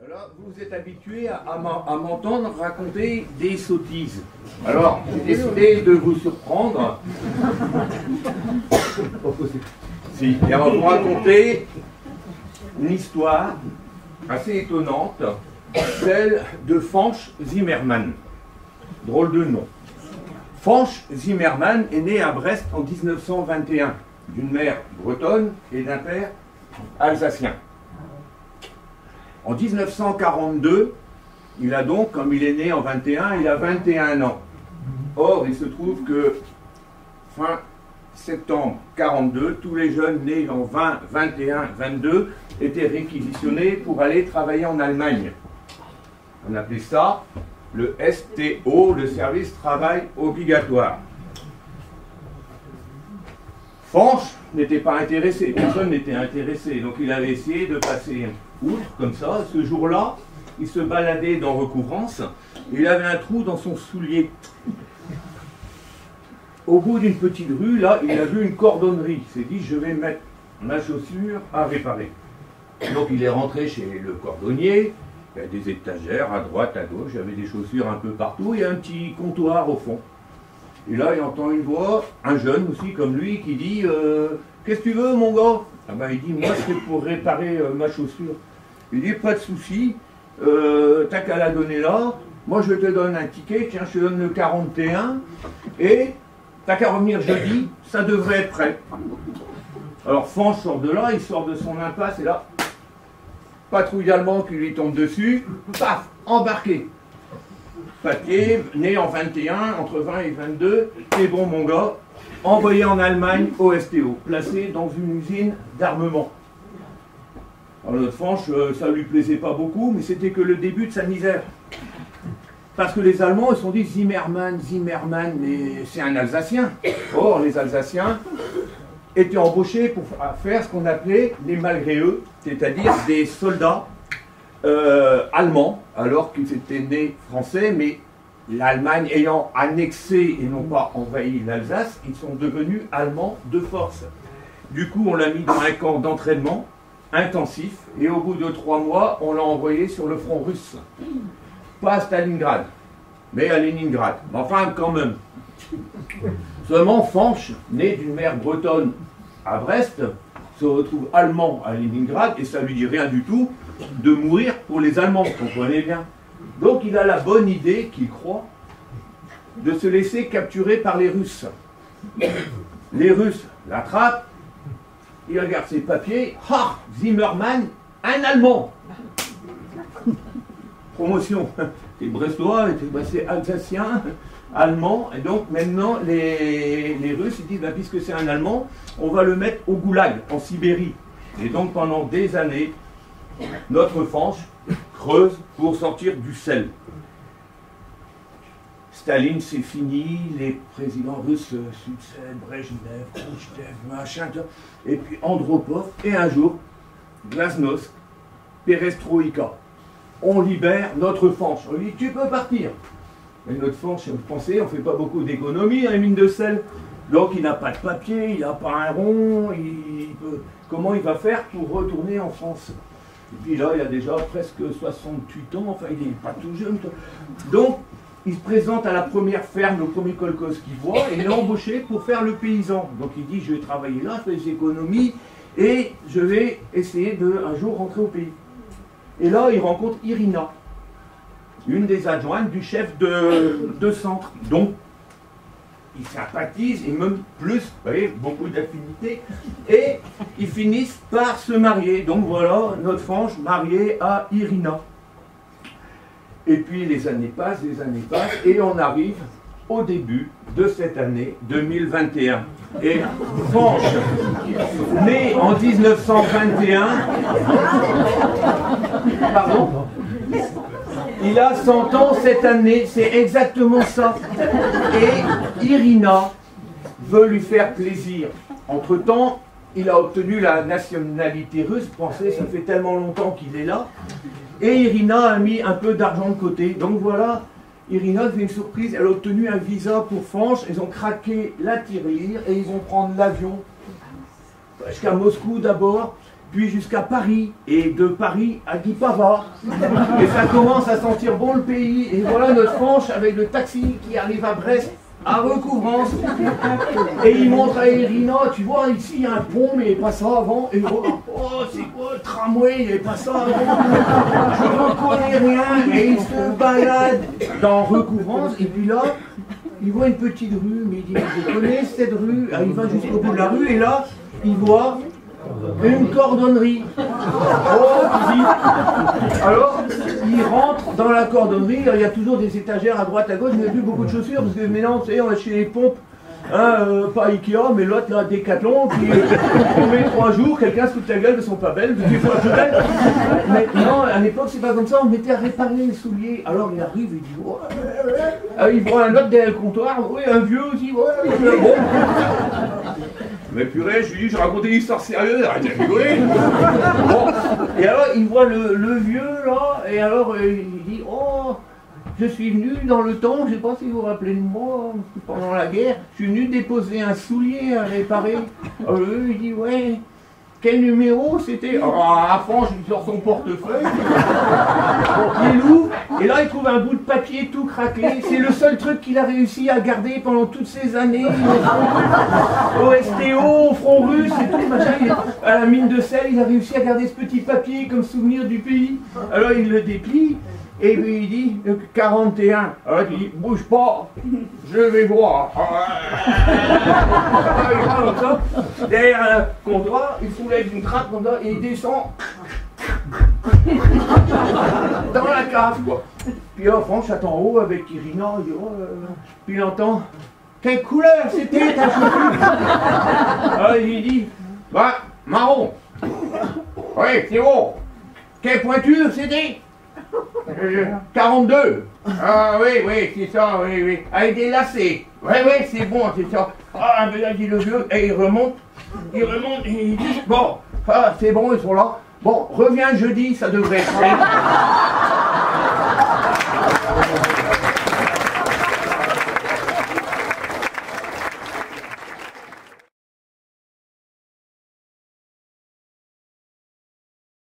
Voilà, vous êtes habitué à m'entendre raconter des sottises. Alors, j'ai décidé de vous surprendre. Si, et on va vous raconter une histoire assez étonnante, celle de Fanch Zimmermann. Drôle de nom. Fanch Zimmermann est né à Brest en 1921, d'une mère bretonne et d'un père alsacien. En 1942, il a donc, comme il est né en 21, il a 21 ans. Or, il se trouve que fin septembre 42, tous les jeunes nés en 20, 21, 22 étaient réquisitionnés pour aller travailler en Allemagne. On appelait ça le STO, le service travail obligatoire. Fanch n'était pas intéressé, personne n'était intéressé, donc il avait essayé de passer outre, comme ça. Ce jour-là, il se baladait dans Recouvrance, et il avait un trou dans son soulier. Au bout d'une petite rue, là, il a vu une cordonnerie. Il s'est dit, je vais mettre ma chaussure à réparer. Donc il est rentré chez le cordonnier, il y a des étagères à droite, à gauche, il y avait des chaussures un peu partout, il y a un petit comptoir au fond. Et là, il entend une voix, un jeune aussi comme lui, qui dit qu'est-ce que tu veux, mon gars? Ah ben, il dit, moi, c'est pour réparer ma chaussure. Il dit, pas de souci, t'as qu'à la donner là, moi je te donne un ticket, tiens, je te donne le 41, et t'as qu'à revenir jeudi, ça devrait être prêt. Alors Fanch sort de là, il sort de son impasse, et là, patrouille allemande qui lui tombe dessus, paf, embarqué. Papier, né en 21, entre 20 et 22, c'est bon mon gars, envoyé en Allemagne au STO, placé dans une usine d'armement. Alors notre Fanch, ça ne lui plaisait pas beaucoup, mais c'était que le début de sa misère. Parce que les Allemands, ils se sont dit Zimmermann, mais c'est un Alsacien. Or, les Alsaciens étaient embauchés pour faire ce qu'on appelait les malgré eux, c'est-à-dire des soldats allemands, alors qu'ils étaient nés français, mais l'Allemagne ayant annexé et non pas envahi l'Alsace, ils sont devenus allemands de force. Du coup, on l'a mis dans un camp d'entraînement intensif, et au bout de 3 mois, on l'a envoyé sur le front russe. Pas à Stalingrad, mais à Leningrad. Mais enfin, quand même. Seulement, Fanch, né d'une mère bretonne à Brest, se retrouve allemand à Leningrad, et ça lui dit rien du tout de mourir pour les Allemands, vous comprenez bien. Donc il a la bonne idée, qu'il croit, de se laisser capturer par les Russes. Les Russes l'attrapent, il regarde ses papiers, ah, Zimmermann, un Allemand. Promotion. T'es brestois, t'es alsacien, allemand, et donc maintenant les Russes ils disent, bah, puisque c'est un Allemand, on va le mettre au goulag, en Sibérie. Et donc pendant des années, notre Fanch creuse pour sortir du sel. Staline, c'est fini, les présidents russes succèdent, Brejnev, Khrouchtchev, machin, et puis Andropov, et un jour, Glasnost, Perestroïka. On libère notre Fanch. On lui dit, tu peux partir. Mais notre Fanch, vous pensez, on ne fait pas beaucoup d'économies à une mine de sel. Donc il n'a pas de papier, il n'a pas un rond, comment il va faire pour retourner en France? Et puis là, il a déjà presque 68 ans, enfin il n'est pas tout jeune. Donc, il se présente à la première ferme, le premier kolkhoz qu'il voit, et il est embauché pour faire le paysan. Donc il dit, je vais travailler là, je fais des économies, et je vais essayer de un jour rentrer au pays. Et là, il rencontre Irina, une des adjointes du chef de centre. Donc, ils sympathisent, et même plus, vous voyez, beaucoup d'affinités, et ils finissent par se marier. Donc voilà, notre Fanch marié à Irina. Et puis les années passent, et on arrive au début de cette année 2021. Et Fanch, né en 1921, pardon, il a 100 ans cette année, c'est exactement ça. Et Irina veut lui faire plaisir. Entre-temps, il a obtenu la nationalité russe. Pensez, ça fait tellement longtemps qu'il est là. Et Irina a mis un peu d'argent de côté. Donc voilà, Irina fait une surprise. Elle a obtenu un visa pour Fanch. Ils ont craqué la tirelire et ils vont prendre l'avion jusqu'à Moscou d'abord. puis jusqu'à Paris, et de Paris à Guipava. Et ça commence à sentir bon le pays, et voilà notre Franche avec le taxi qui arrive à Brest, à Recouvrance, et il montre à Irina, tu vois, ici il y a un pont, mais il n'y avait pas ça avant, et oh, c'est quoi le tramway, il n'y avait pas ça avant, je ne connais rien, et il se balade dans Recouvrance, et puis là, il voit une petite rue, mais il dit, je connais cette rue, il va jusqu'au bout de la rue, et là, il voit une cordonnerie. Oh, alors, il rentre dans la cordonnerie, il y a toujours des étagères à droite, à gauche, mais il n'y a plus beaucoup de chaussures, parce que maintenant, vous savez, on va chez les pompes, hein, pas Ikea, mais l'autre, là, Décathlon, qui on met 3 jours, quelqu'un se fout de la gueule, elles sont pas belles, des fois je belle. Mais non, à l'époque, c'est pas comme ça, on mettait à réparer les souliers. Alors, il arrive, il dit, ouais. Il voit un autre derrière le comptoir, oui, un vieux aussi, ouais, bon. Mais purée, je lui dis, je racontais une histoire sérieuse, arrêtez de rigoler. Bon. Et alors, il voit le vieux, là, et alors, il dit, oh, je suis venu dans le temps, je ne sais pas si vous vous rappelez de moi, pendant la guerre, je suis venu déposer un soulier à réparer. Alors, il dit, ouais, quel numéro c'était? Alors, à Franche, il sort son portefeuille, il l'ouvre, et là, il trouve un bout de papier tout craquelé. C'est le seul truc qu'il a réussi à garder pendant toutes ces années. Au STO, au front russe et tout, machin. À la mine de sel, il a réussi à garder ce petit papier comme souvenir du pays. Alors, il le déplie. Et puis il dit 41. Alors il dit bouge pas, je vais voir. Derrière le comptoir, il soulève une trappe comme ça et il descend dans la cave quoi. Puis là, Franche attend en haut avec Irina, il dit oh, puis il entend quelle couleur c'était ta chaussure? Alors il dit bah marron. Oui, c'est bon. Quelle pointure c'était? 42. Ah oui, c'est ça, oui. Avec des lacets. Oui, c'est bon, c'est ça. Ah, mais là, dit le vieux, et il remonte, et il dit, bon, c'est bon, ils sont là. Bon, reviens jeudi, ça devrait être prêt.